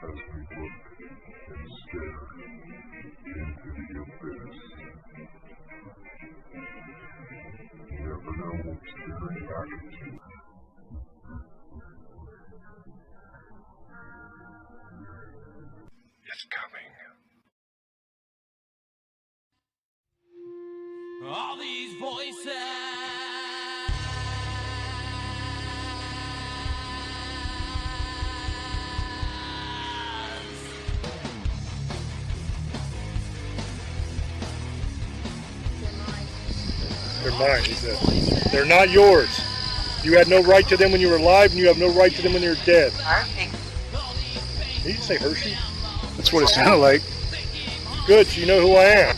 as we look and stare into the abyss. You never know what's staring back at you. It's coming. All these voices. They're mine, he said. They're not yours. You had no right to them when you were alive, and you have no right to them when you're dead. Hershey. Did you say Hershey? That's what it sounded like. Good, so you know who I am.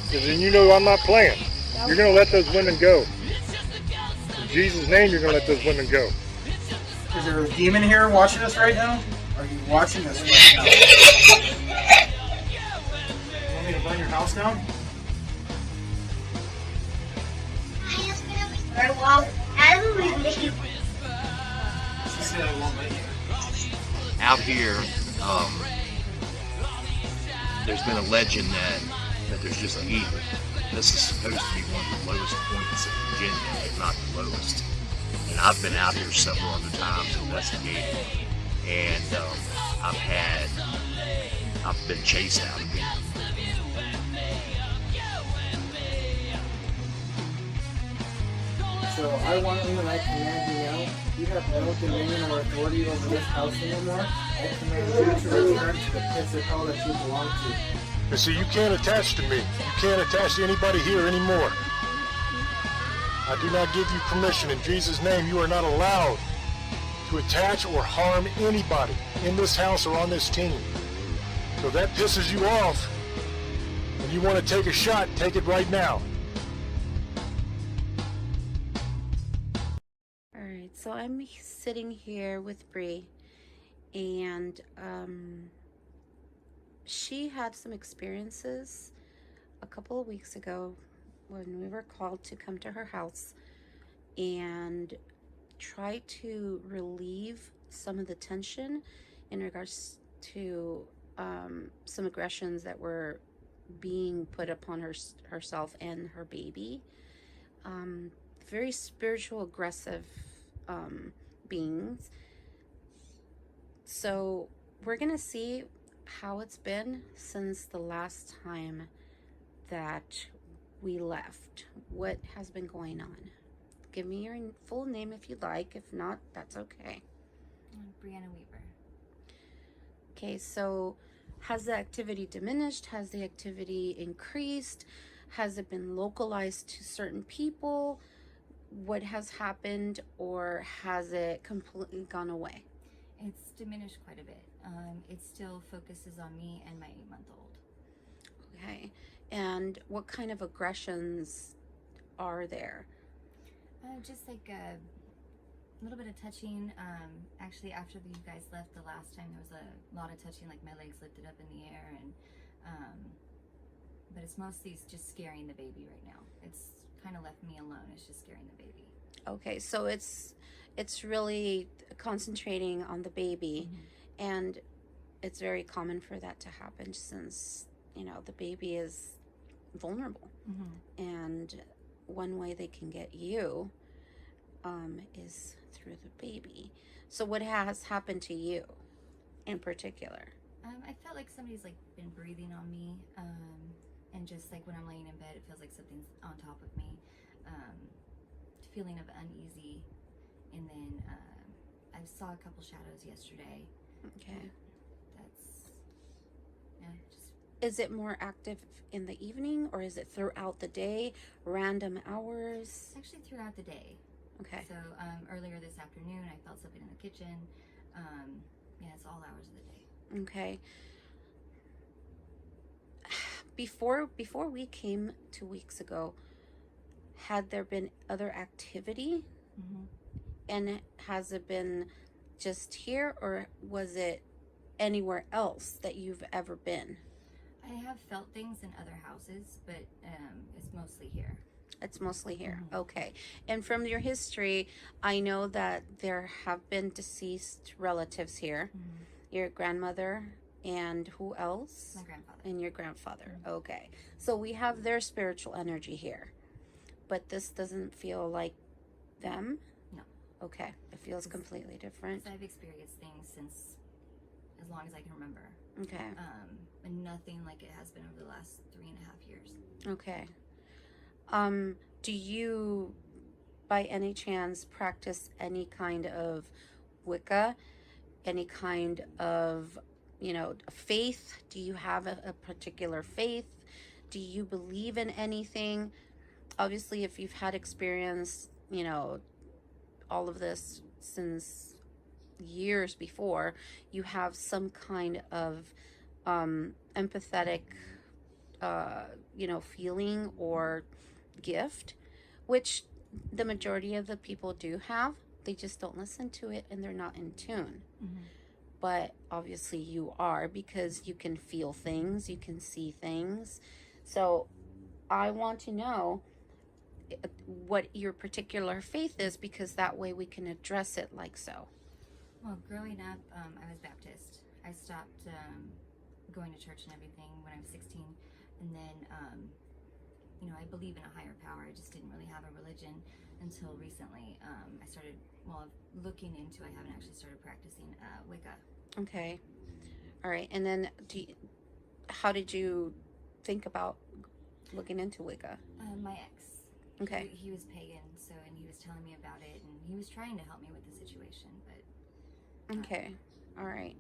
Because then you know I'm not playing. You're going to let those women go. In Jesus' name, you're going to let those women go. Is there a demon here watching us right now? Are you watching us right now? You want me to burn your house down? She said I won't let you. Out here, there's been a legend that there's just an evil. This is supposed to be one of the lowest points of Virginia, if not the lowest. And I've been out here several other times investigating, and I've been chased out of here. So I want you and I command you now. You have no dominion or authority over this house anymore. I command you to return to the pits of hell that you belong to. And see, you can't attach to me. You can't attach to anybody here anymore. I do not give you permission. In Jesus' name, you are not allowed to attach or harm anybody in this house or on this team. So if that pisses you off and you want to take a shot, take it right now. Alright, so I'm sitting here with Bree, and she had some experiences a couple of weeks ago when we were called to come to her house and try to relieve some of the tension in regards to some aggressions that were being put upon herself and her baby. Very spiritual, aggressive beings. So we're gonna see how it's been since the last time that we left. What has been going on? Give me your full name if you'd like. If not, that's okay. Brianna Weaver. Okay, so has the activity diminished? Has the activity increased? Has it been localized to certain people? What has happened, or has it completely gone away? It's diminished quite a bit. It still focuses on me and my 8-month-old. Okay, and what kind of aggressions are there? Just like a little bit of touching. Actually, after you guys left the last time, there was a lot of touching, like my legs lifted up in the air, and but it's mostly just scaring the baby right now. It's kind of left me alone. It's just scaring the baby. Okay, so it's really concentrating on the baby, and it's very common for that to happen since, you know, the baby is vulnerable, and one way they can get you is through the baby. So what has happened to you in particular? I felt like somebody's like been breathing on me, and just like when I'm laying in bed, it feels like something's on top of me. Feeling of uneasy, and then I saw a couple shadows yesterday. Okay. That's just. Is it more active in the evening, or is it throughout the day, random hours? It's actually throughout the day. Okay. So earlier this afternoon, I felt something in the kitchen. Yeah, it's all hours of the day. Okay. Before we came 2 weeks ago, had there been other activity? And has it been just here, or was it anywhere else that you've ever been? I have felt things in other houses, but it's mostly here. It's mostly here. Okay. And from your history, I know that there have been deceased relatives here. Your grandmother and who else? My grandfather. And your grandfather. Okay. So we have their spiritual energy here. But this doesn't feel like them? No. Okay. It feels completely different. I've experienced things since as long as I can remember. Okay. And nothing like it has been over the last 3.5 years. Okay. Do you, by any chance, practice any kind of Wicca? Any kind of, faith? Do you have a particular faith? Do you believe in anything? Obviously, if you've had experience, all of this since years before, you have some kind of empathetic, feeling or gift, which the majority of the people do have. They just don't listen to it and they're not in tune. But obviously you are, because you can feel things, you can see things. So I want to know what your particular faith is, because that way we can address it like so. Well, growing up, I was Baptist. I stopped going to church and everything when I was 16. And then, I believe in a higher power. I just didn't really have a religion until recently. I started, looking into, I haven't actually started practicing Wicca. Okay. All right. And then how did you think about looking into Wicca? My ex. Okay. He was pagan, and he was telling me about it, and he was trying to help me with the situation, but... Okay. All right.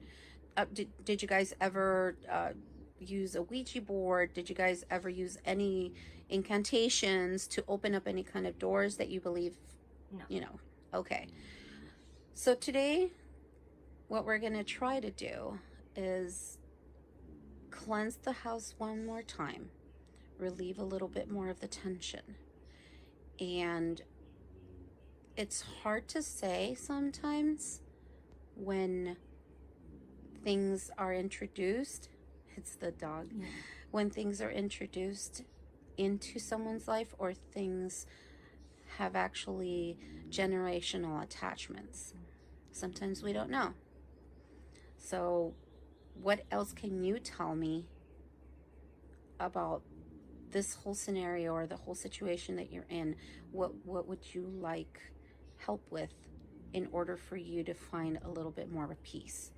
Did you guys ever use a Ouija board? Did you guys ever use any incantations to open up any kind of doors that you believe? No. Okay. So today, what we're going to try to do is cleanse the house one more time, relieve a little bit more of the tension. And it's hard to say sometimes when things are introduced. It's the dog. Yeah. When things are introduced into someone's life, or things have actually generational attachments. Sometimes we don't know. So what else can you tell me about this whole scenario or the whole situation that you're in? What would you like help with in order for you to find a little bit more of a peace?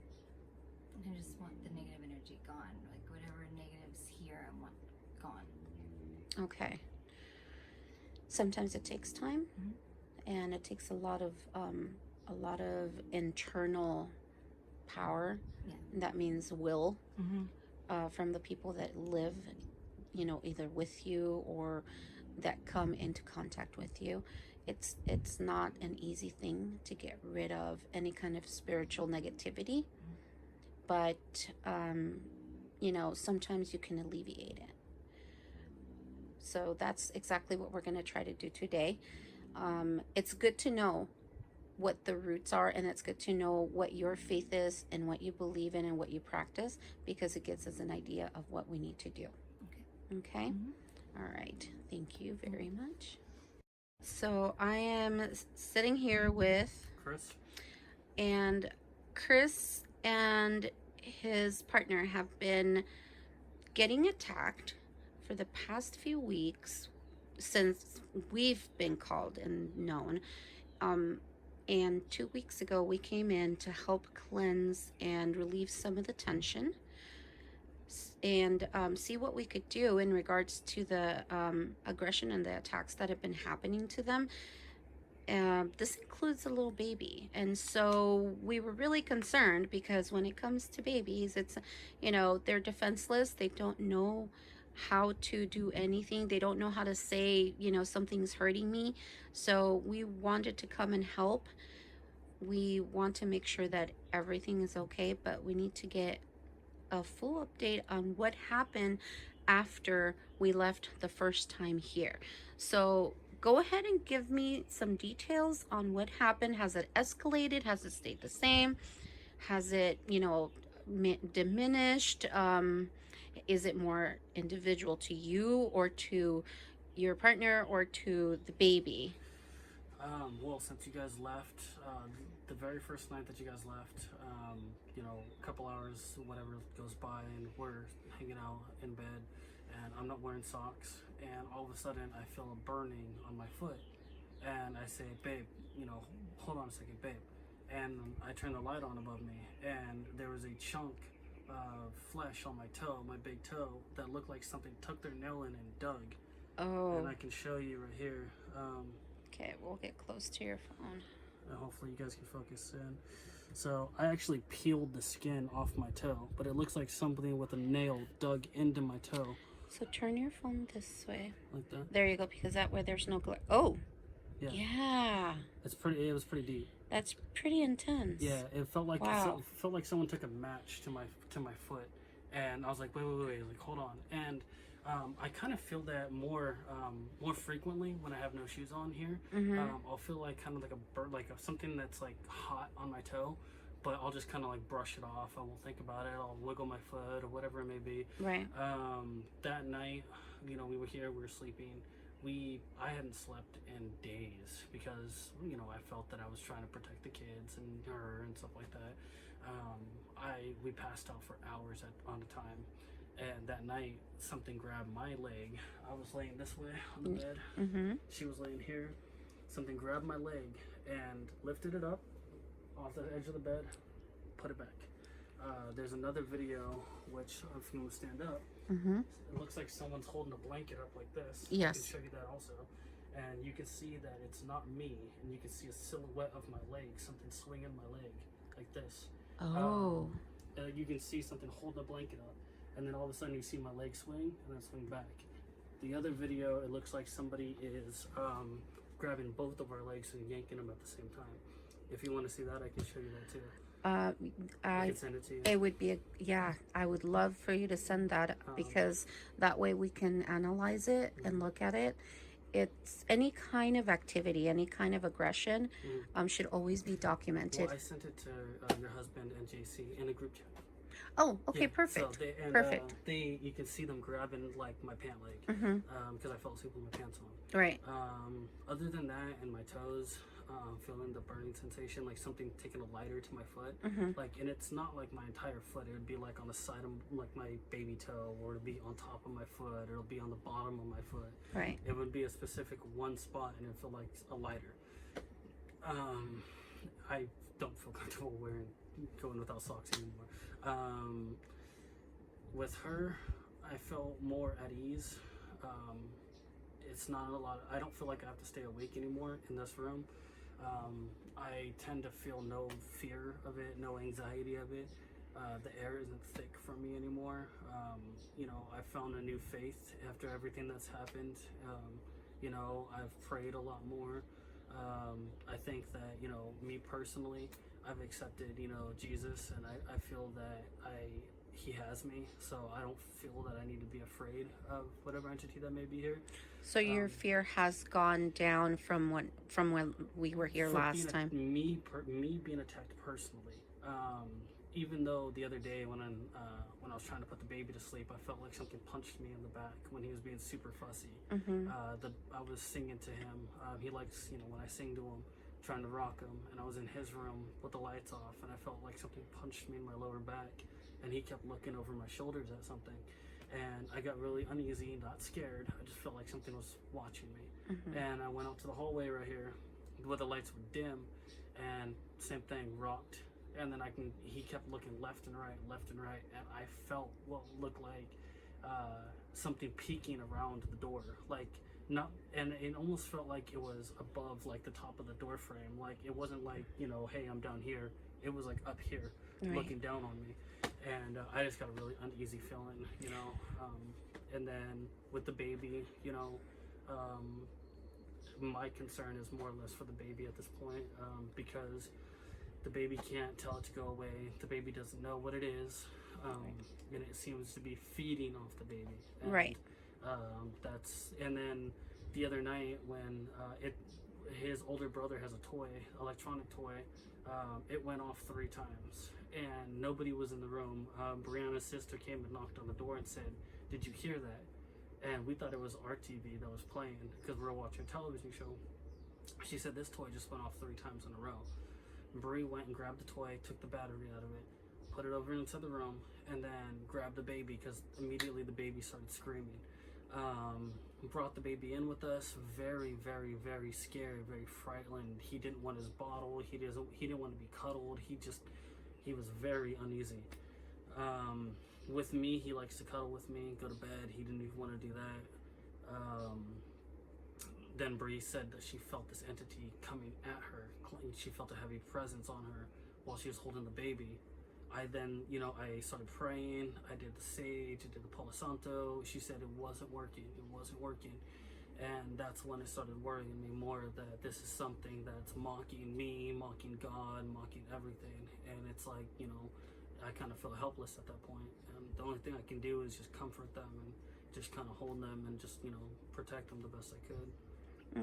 I just want the negative energy gone. Like whatever negative's here, I want gone. Okay. Sometimes it takes time, and it takes a lot of internal power. Yeah. That means will, from the people that live, either with you or that come into contact with you. It's not an easy thing to get rid of any kind of spiritual negativity, but sometimes you can alleviate it. So that's exactly what we're going to try to do today. It's good to know what the roots are, and it's good to know what your faith is and what you believe in and what you practice, because it gives us an idea of what we need to do. Okay? All right. Thank you very much. So I am sitting here with Chris. And Chris and his partner have been getting attacked for the past few weeks since we've been called and known. And 2 weeks ago, we came in to help cleanse and relieve some of the tension and see what we could do in regards to the aggression and the attacks that have been happening to them. This includes a little baby, and so we were really concerned, because when it comes to babies, it's, they're defenseless. They don't know how to do anything. They don't know how to say, something's hurting me. So we wanted to come and help. We want to make sure that everything is okay, but we need to get a full update on what happened after we left the first time here. So go ahead and give me some details on what happened. Has it escalated? Has it stayed the same? Has it, diminished? Is it more individual to you or to your partner or to the baby? Well, since you guys left, the very first night that you guys left, you know, a couple hours, whatever goes by, and we're hanging out in bed, and I'm not wearing socks, and all of a sudden I feel a burning on my foot, and I say, babe, you know, hold on a second, babe, and I turn the light on above me, and there was a chunk of flesh on my toe, my big toe, that looked like something took their nail in and dug. Oh. And I can show you right here. Okay, we'll get close to your phone. Hopefully you guys can focus in. So I actually peeled the skin off my toe, but it looks like something with a nail dug into my toe. So turn your phone this way. Like that? There you go, because that way there's no glare. Oh! Yeah. Yeah. It was pretty deep. That's pretty intense. Yeah, it felt like Wow. it felt like someone took a match to my foot, and I was like, wait, like hold on. And I kind of feel that more frequently when I have no shoes on here. I'll feel like kind of like a bird, like something that's like hot on my toe, but I'll just kind of like brush it off. I won't think about it. I'll wiggle my foot or whatever it may be. Right. That night, you know, we were here, we were sleeping. I hadn't slept in days because, you know, I felt that I was trying to protect the kids and her and stuff like that. We passed out for hours on a time. And that night, something grabbed my leg. I was laying this way on the bed. She was laying here. Something grabbed my leg and lifted it up off the edge of the bed, put it back. There's another video, which if you want to stand up, it looks like someone's holding a blanket up like this. Yes. I can show you that also. And you can see that it's not me, and you can see a silhouette of my leg, something swinging my leg like this. Oh. You can see something holding a blanket up, and then all of a sudden you see my leg swing and then swing back. The other video, it looks like somebody is grabbing both of our legs and yanking them at the same time. If you want to see that, I can show you that too. I can send it to you. It would be I would love for you to send that, because that way we can analyze it and look at it. It's any kind of activity, any kind of aggression, should always be documented. Well, I sent it to your husband and JC in a group chat. Oh, okay, Yeah, perfect. So Perfect. You can see them grabbing like my pant leg because I fell asleep with my pants on. Right. Other than that, and my toes, feeling the burning sensation, like something taking a lighter to my foot. Like, and it's not like my entire foot. It would be like on the side of like my baby toe, or it'll be on top of my foot, or it'll be on the bottom of my foot. Right. It would be a specific one spot, and it would feel like a lighter. I don't feel comfortable going without socks anymore. With her, I felt more at ease. It's not a lot. I don't feel like I have to stay awake anymore in this room. I tend to feel no fear of it, no anxiety of it. The air isn't thick for me anymore. You know, I found a new faith after everything that's happened. You know, I've prayed a lot more. I think that, you know, me personally, I've accepted, you know, Jesus, and I feel that he has me, so I don't feel that I need to be afraid of whatever entity that may be here. So your fear has gone down from when we were here last time. Me being attacked personally. Even though the other day when I was trying to put the baby to sleep, I felt like something punched me in the back when he was being super fussy. I was singing to him. He likes, you know, when I sing to him, trying to rock him, and I was in his room with the lights off, and I felt like something punched me in my lower back, and he kept looking over my shoulders at something, and I got really uneasy, not scared. I just felt like something was watching me. And I went out to the hallway right here where the lights were dim, and same thing, rocked. And then he kept looking left and right, and I felt what looked like something peeking around the door, like not, and it almost felt like it was above like the top of the door frame. Like it wasn't like, you know, hey, I'm down here. It was like up here, looking down on me, and I just got a really uneasy feeling, you know. And then with the baby, you know, my concern is more or less for the baby at this point, because the baby can't tell it to go away. The baby doesn't know what it is, and it seems to be feeding off the baby. And, Right. And then the other night when his older brother has a toy, electronic toy, it went off 3 times, and nobody was in the room. Brianna's sister came and knocked on the door and said, "Did you hear that?" and we thought it was our TV that was playing because we were watching a television show. She said this toy just went off 3 times in a row. Bree went and grabbed the toy, took the battery out of it, put it over into the room, and then grabbed the baby because immediately the baby started screaming. Brought the baby in with us, very, very, very scared, very frightened. He didn't want his bottle. He didn't want to be cuddled. He was very uneasy. With me, he likes to cuddle with me, go to bed. He didn't even want to do that. Then Bree said that she felt this entity coming at her. She felt a heavy presence on her while she was holding the baby. I then, I started praying. I did the sage, I did the Palo Santo. She said it wasn't working. And that's when it started worrying me more that this is something that's mocking me, mocking God, mocking everything. And it's like, I kind of feel helpless at that point. And the only thing I can do is just comfort them and just kind of hold them and just, protect them the best I could.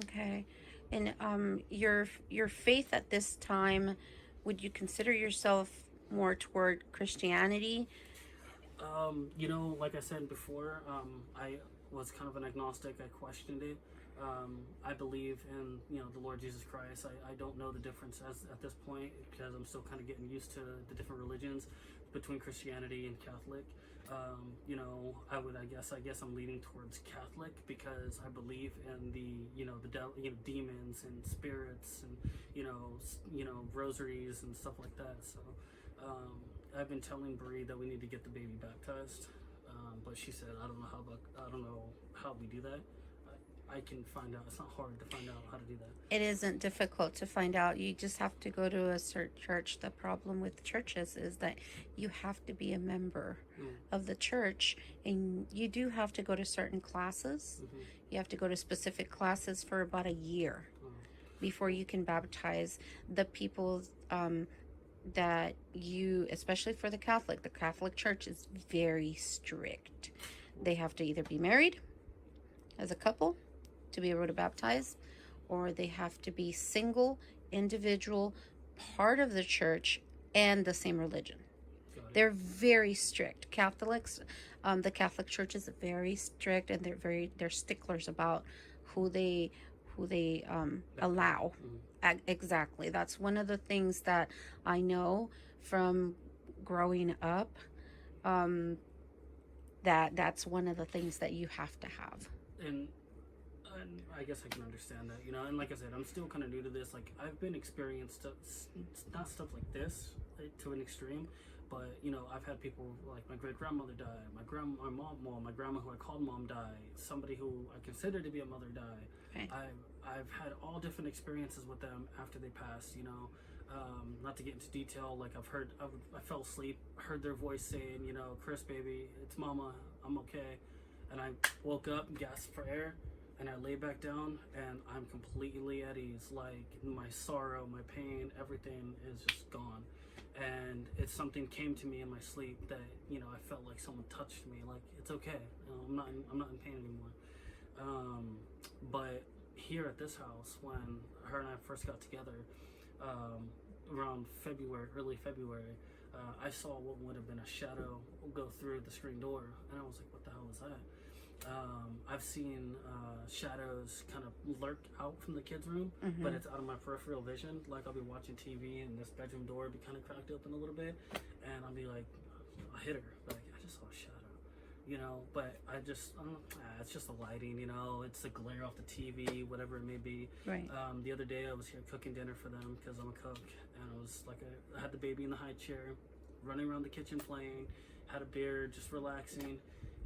Okay. And your faith at this time, would you consider yourself more toward Christianity? Like I said before, I was kind of an agnostic. I questioned it. I believe in, the Lord Jesus Christ. I don't know the difference at this point because I'm still kind of getting used to the different religions between Christianity and Catholic. I guess I'm leaning towards Catholic because I believe in the demons and spirits and rosaries and stuff like that. So I've been telling Bree that we need to get the baby baptized, but she said I don't know how we do that. I can find out. It's not hard to find out how to do that. It isn't difficult to find out. You just have to go to a certain church. The problem with churches is that you have to be a member of the church, and you do have to go to certain classes. You have to go to specific classes for about a year before you can baptize the people that you, especially for the Catholic Church is very strict. They have to either be married as a couple to be able to baptize, or they have to be single, individual, part of the church, and the same religion. They're very strict. Catholics, the Catholic Church is very strict, and they're sticklers about who they allow. Exactly. That's one of the things that I know from growing up. That's one of the things that you have to have. And I guess I can understand that, and like I said, I'm still kind of new to this. Like, I've been experienced not stuff like this, to an extreme, but I've had people like my great grandmother die, my grandma who I called mom died, somebody who I consider to be a mother died. Okay. I've had all different experiences with them after they passed. Not to get into detail, like I fell asleep, heard their voice saying, Chris, baby, it's mama, I'm okay. And I woke up, gasped for air, and I lay back down, and I'm completely at ease. Like, my sorrow, my pain, everything is just gone. And it's something came to me in my sleep that, I felt like someone touched me. Like, it's okay. I'm not in pain anymore. But here at this house, when her and I first got together, around early February, I saw what would have been a shadow go through the screen door, and I was like, what the hell is that? I've seen shadows kind of lurk out from the kids' room, but it's out of my peripheral vision. Like, I'll be watching TV and this bedroom door will be kind of cracked open a little bit, and I'll be like, I hit her, like, I just saw a shadow, but it's just the lighting, it's the glare off the TV, whatever it may be. Right. The other day I was here cooking dinner for them because I'm a cook, and I was like, I had the baby in the high chair, running around the kitchen playing, had a beer, just relaxing,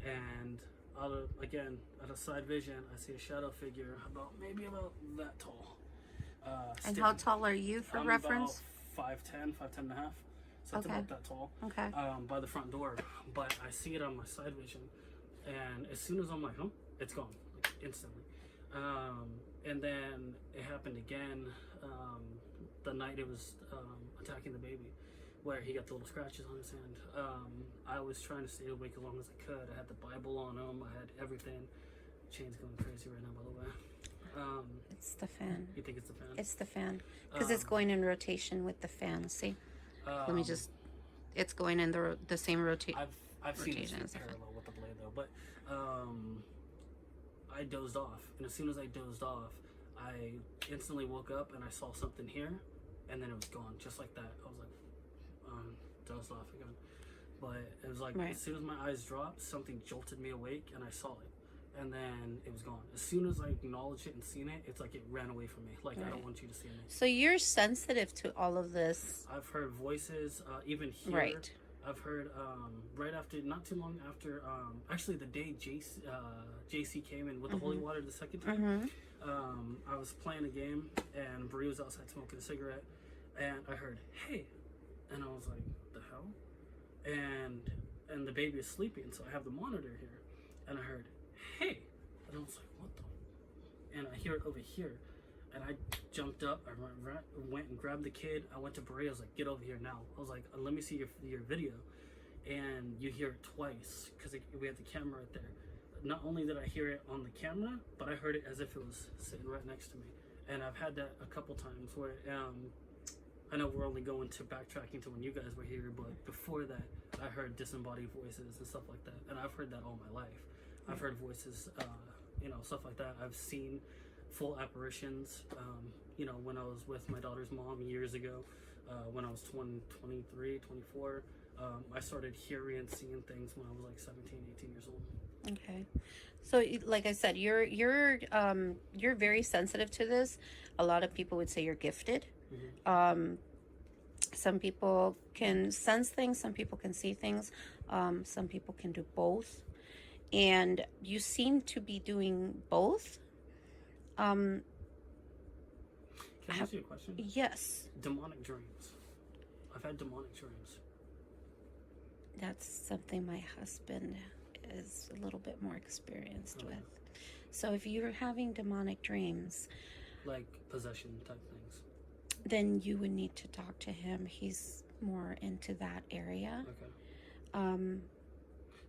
and at a side vision, I see a shadow figure maybe about that tall. And how tall are you, for reference? About 5'10", 5'10 and a half. So it's about that tall. Okay. By the front door, but I see it on my side vision, and as soon as I'm like, it's gone, like, instantly. And then it happened again the night it was attacking the baby, where he got the little scratches on his hand. I was trying to stay awake as long as I could. I had the Bible on him. I had everything. Chain's going crazy right now, by the way. It's the fan. You think it's the fan? It's the fan. Because it's going in rotation with the fan. See? Let me just... It's going in the same rotation. I've seen it parallel with the blade, though. But I dozed off, and as soon as I dozed off, I instantly woke up and I saw something here, and then it was gone, just like that. I was like, dozed off again. But it was like, Right. as soon as my eyes dropped, something jolted me awake, and I saw it. And then it was gone. As soon as I acknowledged it and seen it, it's like it ran away from me. Like, I don't Right. want you to see me. So you're sensitive to all of this. I've heard voices, even here. Right. I've heard right after, not too long after, actually the day JC came in with the holy water the second time. I was playing a game and Bree was outside smoking a cigarette, and I heard, "Hey," and I was like, "The hell?" And the baby is sleeping, so I have the monitor here, and I heard, "Hey," and I was like, "What the?" And I hear it over here, and I jumped up. I went and grabbed the kid. I went to Bray. I was like, "Get over here now." I was like, "Let me see your video." And you hear it twice because we had the camera right there. Not only did I hear it on the camera, but I heard it as if it was sitting right next to me. And I've had that a couple times where I know we're only going to backtracking to when you guys were here, but before that, I heard disembodied voices and stuff like that. And I've heard that all my life. I've heard voices, stuff like that. I've seen full apparitions, when I was with my daughter's mom years ago, when I was 23, 24. I started hearing and seeing things when I was like 17, 18 years old. Okay. So like I said, you're very sensitive to this. A lot of people would say you're gifted. Some people can sense things, some people can see things, some people can do both. And you seem to be doing both. Can I ask you a question? Yes. Demonic dreams. I've had demonic dreams. That's something my husband is a little bit more experienced with. So if you're having demonic dreams, like possession type things, then you would need to talk to him. He's more into that area. Okay.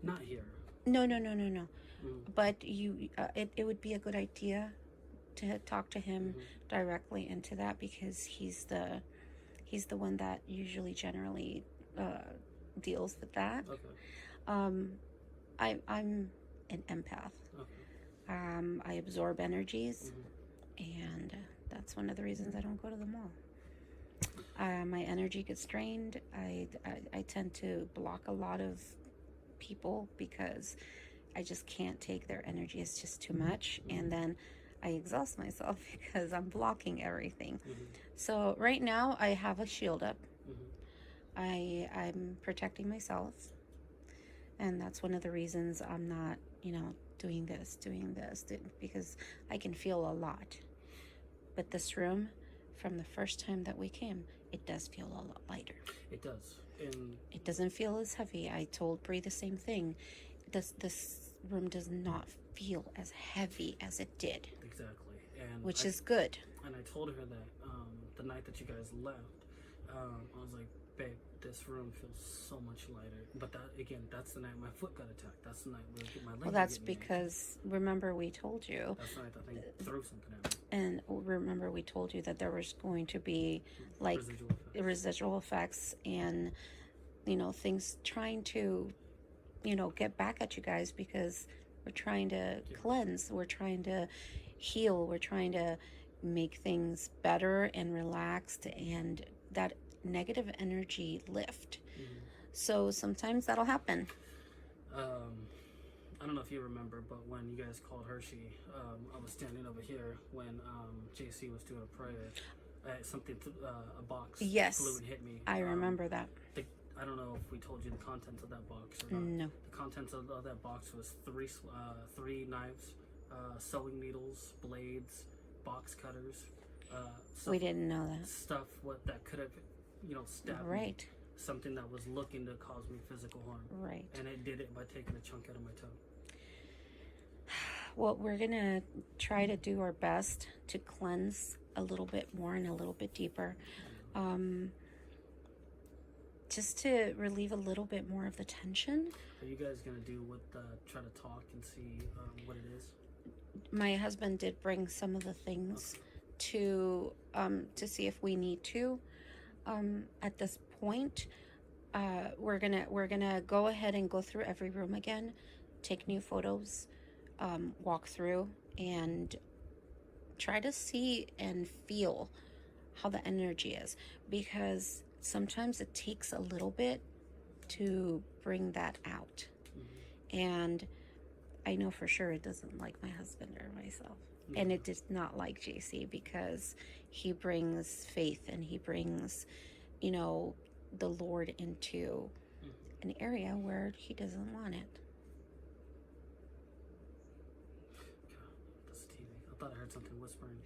Not here. No. But it would be a good idea to talk to him directly into that, because he's the one that usually generally deals with that. Okay. I'm an empath. Okay. I absorb energies, and that's one of the reasons I don't go to the mall. My energy gets drained. I tend to block a lot of people because I just can't take their energy. It's just too much, and then I exhaust myself because I'm blocking everything. So right now I have a shield up. I'm protecting myself, and that's one of the reasons I'm not, doing this, because I can feel a lot. But this room, from the first time that we came, it does feel a lot lighter. It does. And it doesn't feel as heavy. I told Bree the same thing. This room does not feel as heavy as it did. Exactly. And which is good. And I told her that the night that you guys left, I was like, "Babe, this room feels so much lighter." But that's the night my foot got attacked. That's the night where my leg. Well, that's because remember we told you. That's the night that thing threw something at me. And remember we told you that there was going to be like residual effects and things trying to get back at you guys, because we're trying to cleanse, we're trying to heal, we're trying to make things better and relaxed, and that negative energy lift. So sometimes that'll happen. I don't know if you remember, but when you guys called Hershey, I was standing over here when JC was doing a prayer. A box flew and hit me. I remember that. I don't know if we told you the contents of that box or not. No. The contents of that box was three knives, sewing needles, blades, box cutters. We didn't know that. Stuff that could have, stabbed me. Something that was looking to cause me physical harm. Right. And it did it by taking a chunk out of my toe. Well, we're going to try to do our best to cleanse a little bit more and a little bit deeper. Just to relieve a little bit more of the tension. Are you guys going to do try to talk and see what it is? My husband did bring some of the things to see if we need to. At this point, we're gonna go ahead and go through every room again, take new photos, walk through and try to see and feel how the energy is, because sometimes it takes a little bit to bring that out. And I know for sure it doesn't like my husband or myself. And it does not like JC, because he brings faith and he brings, you know, the Lord into an area where he doesn't want it. That's TV. I thought I heard something whispering.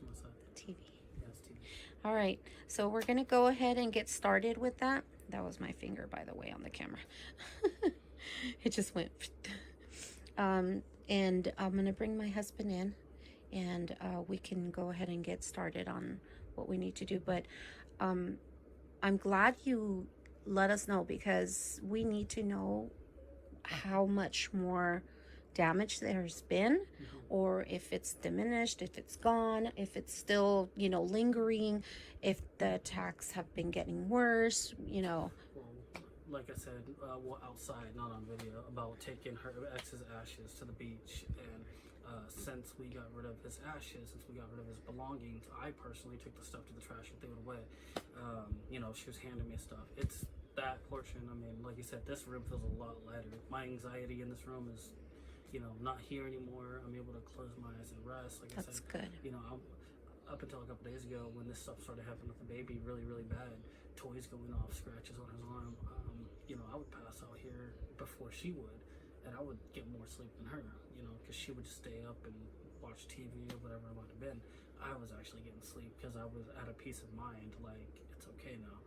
What's that? TV. Yeah, it's TV. All right, so we're gonna go ahead and get started with that. That was my finger, by the way, on the camera. It just went. And I'm gonna bring my husband in, and we can go ahead and get started on what we need to do. But I'm glad you let us know, because we need to know how much more damage there's been, or if it's diminished, if it's gone, if it's still, you know, lingering, if the attacks have been getting worse, you know. Well, like I said, outside, not on video, about taking her ex's ashes to the beach, and since we got rid of his ashes, since we got rid of his belongings, I personally took the stuff to the trash and threw it away. You know, she was handing me stuff. It's that portion. I mean, like you said, this room feels a lot lighter. My anxiety in this room is, you know, not here anymore. I'm able to close my eyes and rest. Like That's I said, good. you know, up until a couple days ago, when this stuff started happening with the baby, really, really bad, toys going off, scratches on his arm, you know, I would pass out here before she would, and I would get more sleep than her, you know, because she would just stay up and watch TV or whatever it might have been. I was actually getting sleep because I was at a peace of mind, like, it's okay now.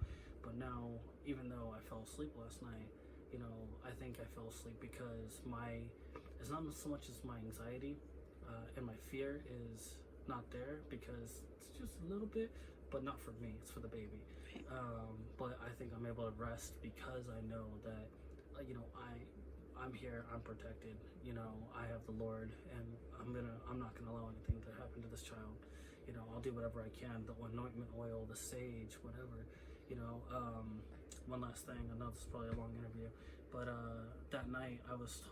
But now, even though I fell asleep last night, you know, I think I fell asleep because it's not so much as my anxiety and my fear is not there, because it's just a little bit, but not for me, it's for the baby. But I think I'm able to rest because I know that, you know, I'm here, I'm protected, you know, I have the Lord, and I'm not gonna allow anything to happen to this child. You know, I'll do whatever I can, the anointment oil, the sage, whatever, you know. One last thing, I know this is probably a long interview, but that night I was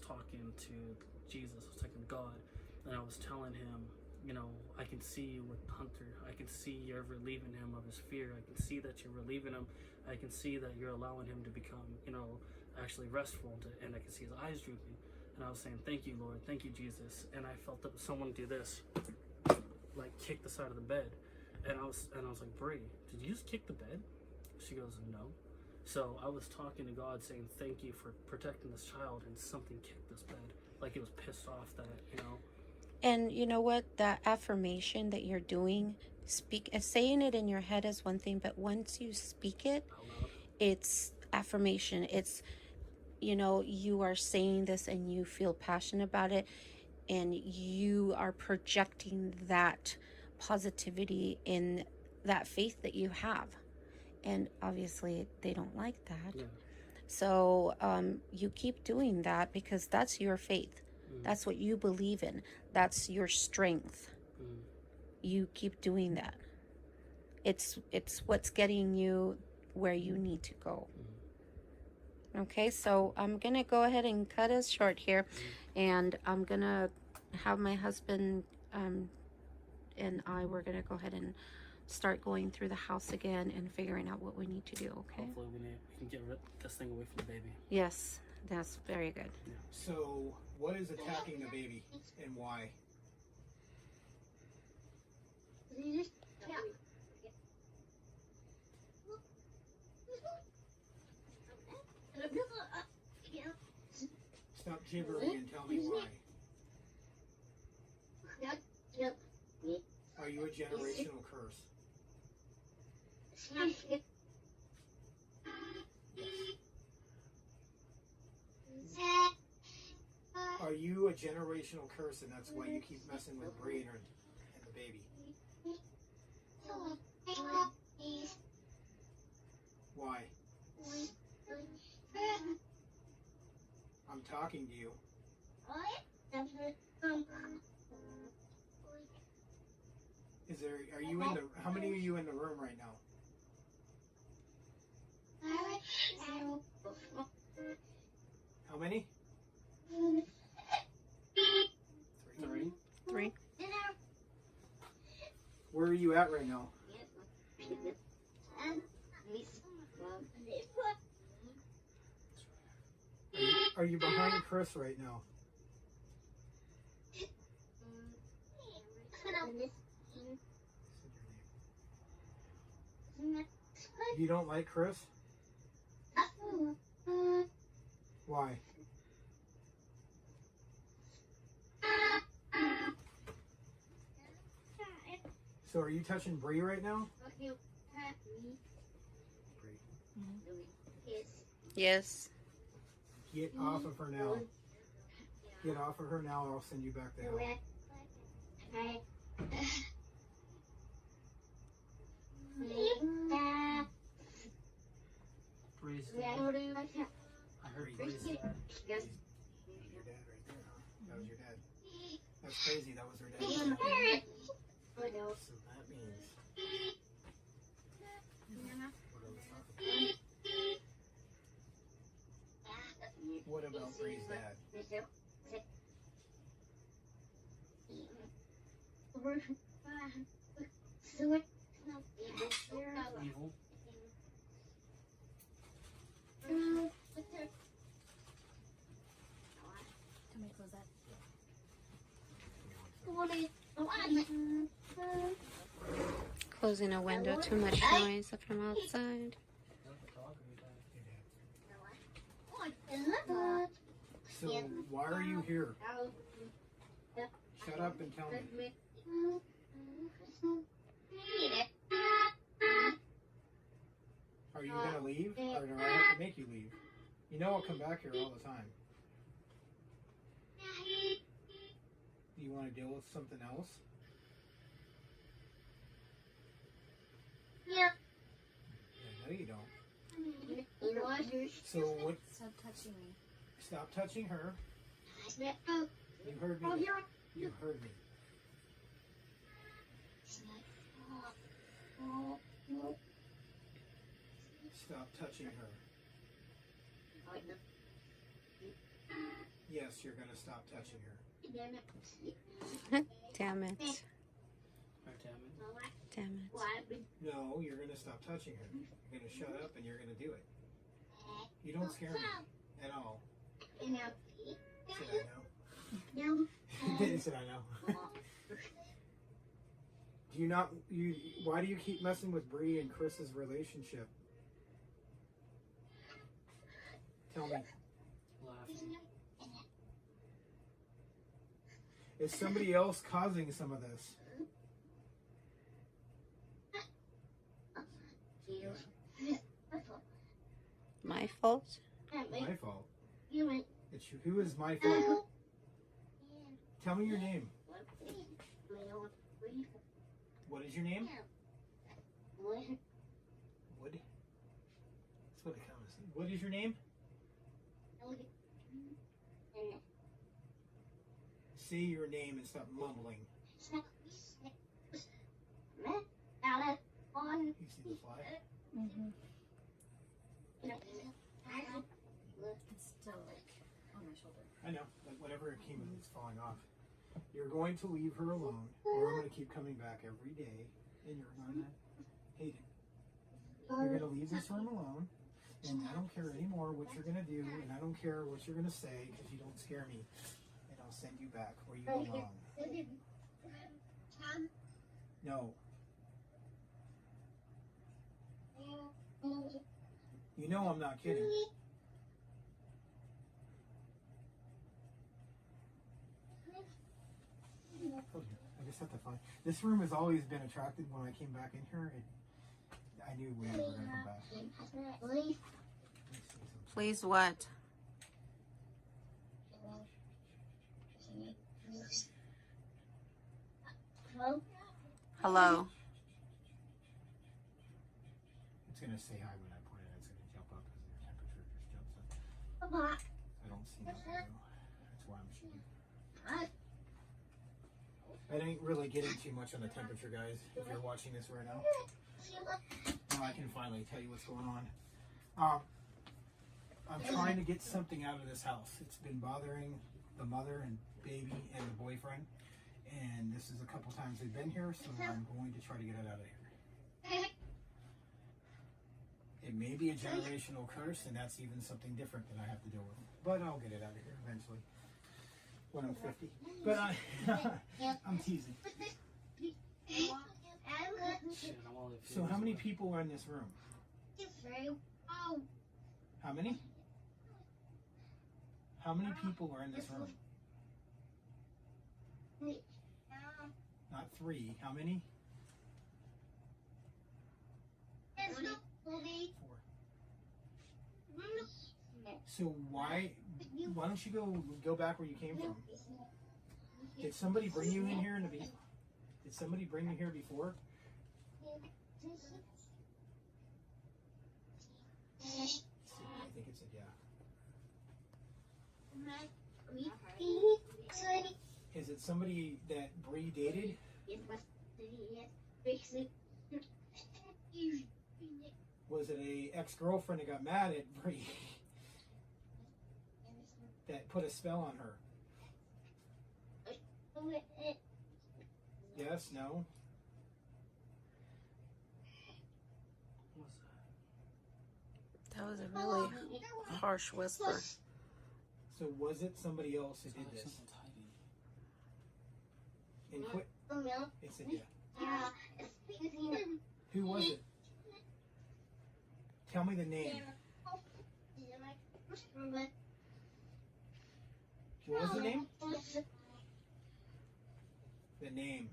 talking to Jesus, I was talking to God, and I was telling him, you know, I can see you with Hunter. I can see you're relieving him of his fear. I can see that you're relieving him. I can see that you're allowing him to become, you know, actually restful, and I can see his eyes drooping. And I was saying, thank you, Lord. Thank you, Jesus. And I felt that someone do this, like kick the side of the bed. And I was like, Brie, did you just kick the bed? She goes, no. So I was talking to God saying, thank you for protecting this child, and something kicked this bed. Like it was pissed off that, you know. And you know what? That affirmation that you're doing, saying it in your head is one thing, but once you speak it, it's affirmation. It's, you know, you are saying this and you feel passionate about it, and you are projecting that positivity in that faith that you have. And obviously they don't like that. Yeah. So you keep doing that, because that's your faith. That's what you believe in. That's your strength. You keep doing that. It's what's getting you where you need to go. Okay, so I'm going to go ahead and cut us short here. And I'm going to have my husband and we're going to go ahead and start going through the house again and figuring out what we need to do, okay? Hopefully we can get this thing away from the baby. Yes, that's very good. Yeah. So, what is attacking the baby, and why? Stop gibbering and tell me why. Are you a generational curse? Are you a generational curse, and that's why you keep messing with Bree and the baby? Why? I'm talking to you. How many are you in the room right now? How many? at right now? Are you behind Chris right now? You don't like Chris? Why? So are you touching Bree right now? Bree. Yes. Get off of her now. Get off of her now or I'll send you back to hell. Bree's dad. I heard Bree's dad. Your dad right there, huh? That was your dad. That's crazy. That was her dad. So that means... What about Bree's dad? Evil. Tell me to close that. Closing a window, too much noise from outside. So why are you here? Shut up and tell me. Are you gonna leave, or do I have to make you leave? You know I'll come back here all the time. Do you want to deal with something else? Yeah, no, you don't. So what? Stop touching me. Stop touching her. You heard me. You heard me. Stop touching her. Yes, you're gonna stop touching her. Damn it. Damn it. Damn it. No, you're gonna stop touching her. You're gonna shut up and you're gonna do it. You don't scare me at all. Said I know. He said I know. Do you not? Why do you keep messing with Bree and Chris's relationship? Tell me. Laughing. Is somebody else causing some of this? My fault? My fault. It's you. Who is my fault? Tell me your name. What is your name? Wood. That's what it comes. What is your name? Say your name and stop mumbling. You see the fly? Mm-hmm. It's still like on my shoulder. I know, like whatever it came, it's falling off. You're going to leave her alone, or I'm going to keep coming back every day, and you're going to hate it. You're going to leave this room alone, and I don't care anymore what you're going to do, and I don't care what you're going to say, because you don't scare me, and I'll send you back where you belong. No. You know I'm not kidding. I just have to find. This room has always been attracted when I came back in here. I knew we were going to come back. Please what? Hello? It's going to say hi when I point it. It's going to jump up as the temperature just jumps up. I don't see nothing though. That's why I'm shooting. I didn't really get in too much on the temperature, guys. If you're watching this right now, now I can finally tell you what's going on. I'm trying to get something out of this house. It's been bothering the mother and baby and the boyfriend, And this is a couple times they've been here, so I'm going to try to get it out of here. It may be a generational curse, and that's even something different that I have to deal with. But I'll get it out of here eventually, when I'm 50. But I'm teasing. Shit, I'm only a few So how years many away. people are in this room? How many? How many people are in this room? Not 3. How many? 4. So why don't you go back where you came from? Did somebody bring you in here Did somebody bring you here before? I think it said yeah. Is it somebody that Bree dated? Was it a ex-girlfriend that got mad at Bree that put a spell on her? Yes, no? What's that? That was a really harsh whisper. So was it somebody else who did There's this? something tiny. And quit? It said yeah. Who was it? Tell me the name. What was the name? The name.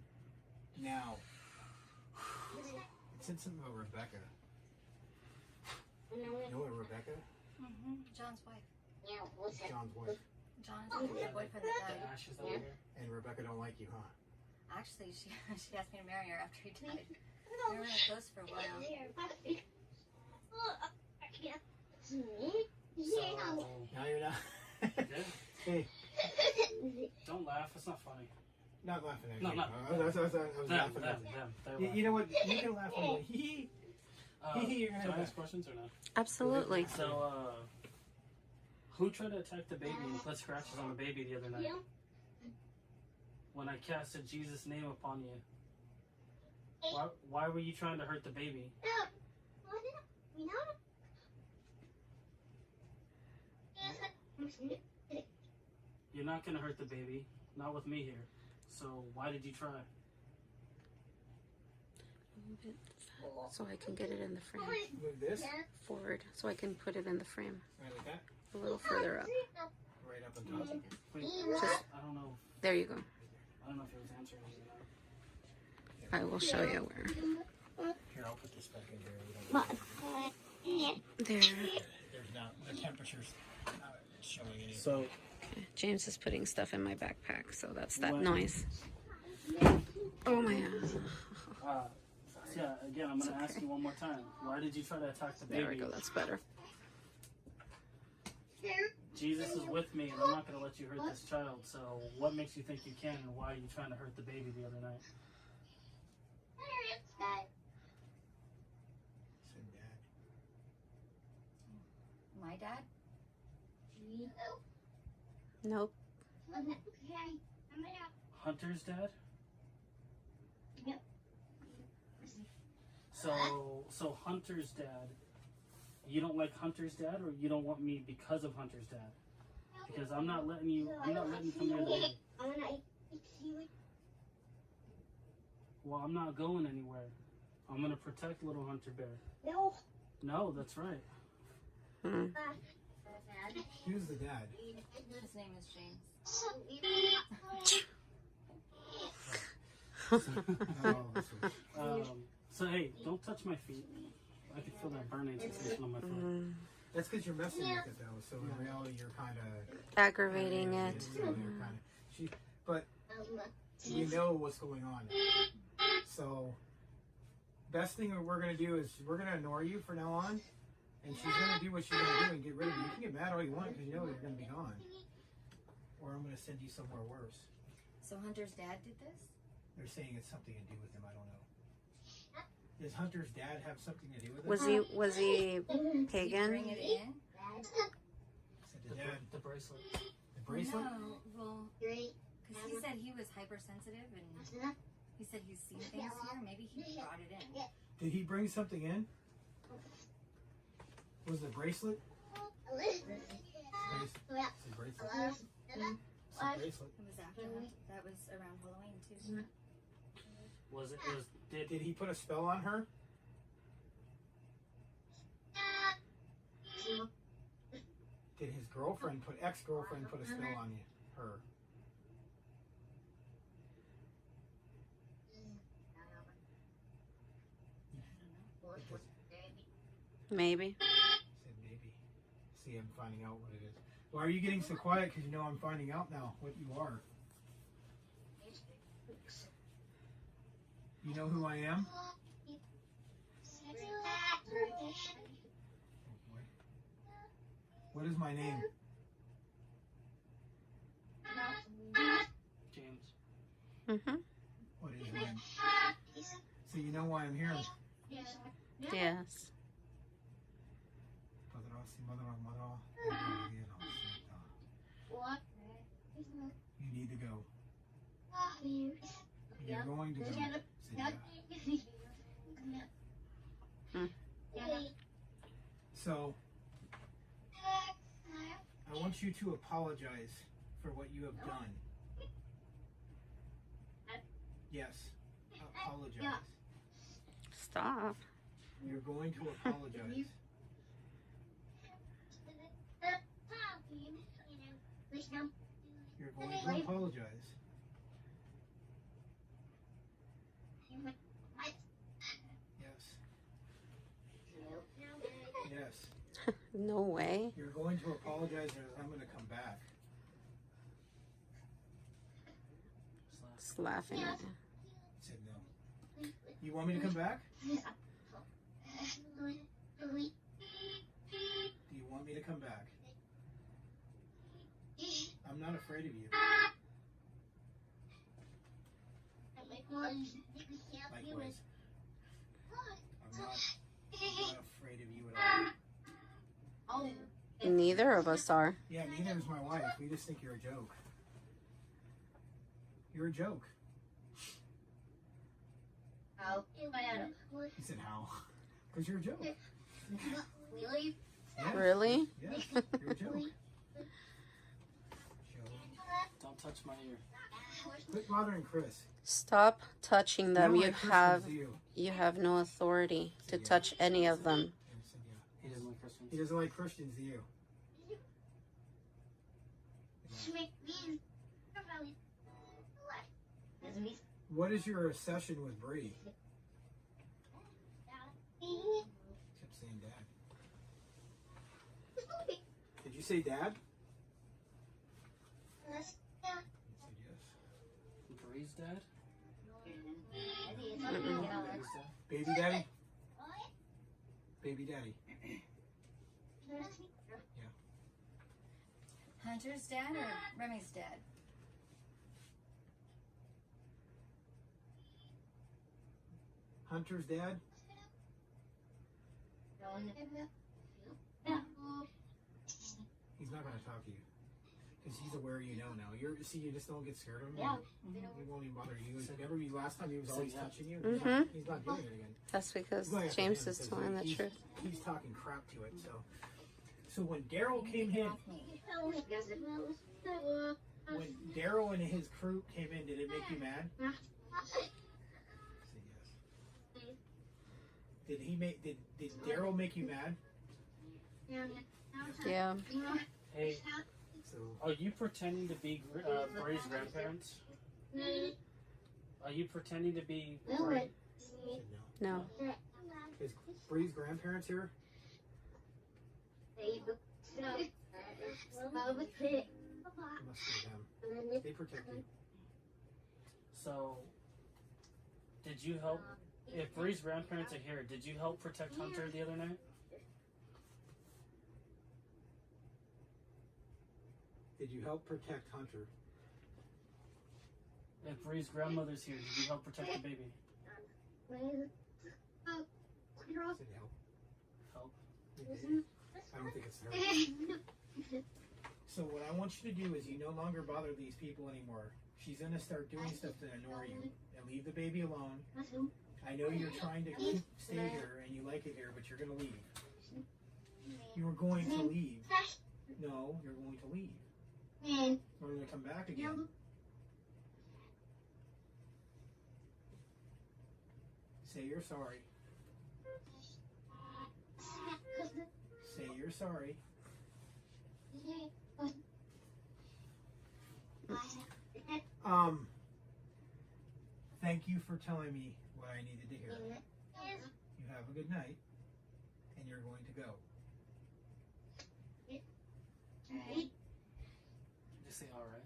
Now. It said something about Rebecca. You know what Rebecca? John's wife. John's wife. John's the boyfriend that died. Ashes over here. And Rebecca don't like you, huh? Actually, she asked me to marry her after he died. We were really close for a while. So, Now you're not. yeah. Hey, Don't laugh. It's not funny. not laughing at No, you. not- I was laughing at Them. you. You know what? You can laugh anyway. Hee you're gonna Can I have ask questions or not? Absolutely. So, who tried to attack the baby and put scratches on the baby the other night? When I casted Jesus' name upon you. Why were you trying to hurt the baby? You're not gonna hurt the baby. Not with me here. So why did you try? Move it so I can get it in the frame. Move this Forward, so I can put it in the frame. right like that, A little further up. right up on top. Wait, Just, I don't know. there you go. I don't know if it was answering me or not. I will show you where. Here, I'll put this back in here. There. There's not the temperature's not showing anything. So James is putting stuff in my backpack, so that's that What? noise. Oh my god. yeah, again, I'm gonna ask you one more time. Why did you try to attack the baby? There we go, that's better. Jesus is with me, and I'm not gonna let you hurt this child. So what makes you think you can, and why are you trying to hurt the baby the other night? Said Dad. My dad? Nope. Hunter's dad? Yep. So Hunter's dad. You don't like Hunter's dad, or you don't want me because of Hunter's dad? Because I'm not letting you come near the baby. Well, I'm not going anywhere. I'm gonna protect little Hunter Bear. No, that's right. Hmm. Who's the dad? His name is James. Oh, So hey, don't touch my feet. I can feel that burning sensation on my foot. that's because you're messing with it though. So in reality, you're kind of Aggravating it. But we know what's going on. So best thing that we're gonna do is we're gonna ignore you from now on, and she's gonna do what she's gonna do and get rid of you. You can get mad all you want because you know you're gonna be gone, or I'm gonna send you somewhere worse. So Hunter's dad did this? They're saying it's something to do with him. I don't know. Does Hunter's dad have something to do with it? Was he Did you bring pagan? it in? Said the dad. The bracelet. The bracelet? No, well, Because he said he was hypersensitive and he said he's seen things here. Maybe he brought it in. Did he bring something in? Was it a bracelet? Bracelet. It's a bracelet. It's a bracelet. It was after that. That was around Halloween too. Did he put a spell on her? Did his girlfriend ex-girlfriend put a spell on her? Maybe. Said maybe. See, I'm finding out what it is. Why are you getting so quiet? Because you know I'm finding out now what you are. You know who I am? What is my name? James. Mm-hmm. What is mine? So you know why I'm here. Yes. You need to go. You're going to go. Say yeah. So, I want you to apologize for what you have done. Yes, apologize. Stop. You're going to apologize. You're going to apologize. Yes. Yes. No way. You're going to apologize or I'm going to come back. Just laughing at you. Said no. You want me to come back? Do you want me to come back? I'm not afraid of you. Likewise. I'm not afraid of you at all. Neither of us are. Yeah, neither is my wife. We just think you're a joke. You're a joke. He said how? Because you're a joke. Really? Yes. Really? Yes, you're a joke. Don't touch my ear. Quit bothering Chris. Stop touching them. You You don't like have Christians, do you have no authority to touch any of them. He doesn't like Christians. He doesn't like Christians, do you? What is your session with Bree? Kept saying dad. Did you say dad? You said yes. Bree's dad? Baby daddy? Baby daddy. Hunter's dad or Remy's dad? Hunter's dad? He's not going to talk to you. Because he's aware you know now. You just don't get scared of him. Yeah. He won't even bother you. Remember last time he was always touching you? Mm-hmm. He's not doing it again. That's because Well, yeah, James yeah, is because telling the truth. He's talking crap to it. So when Daryl came in, when Daryl and his crew came in, did it make you mad? Say yes. Did Daryl make you mad? Yeah. Hey, So are you pretending to be Bree's grandparents? Are you pretending to be Bree? said no. No. Is Bree's grandparents here? It must be them. They protect you. So, did you help? If Bree's grandparents are here, did you help protect Hunter the other night? Did you help protect Hunter? If Bree's grandmother's here, did you help protect the baby? Said help. Help. You did. I don't think it's her. So what I want you to do is you no longer bother these people anymore. She's going to start doing stuff to annoy you. And leave the baby alone. I know you're trying to stay here and you like it here, but you're going to leave. You're going to leave. No, you're going to leave. We're going to come back again. Say you're sorry. Say you're sorry. Thank you for telling me what I needed to hear. You have a good night, and you're going to go. Just say all right.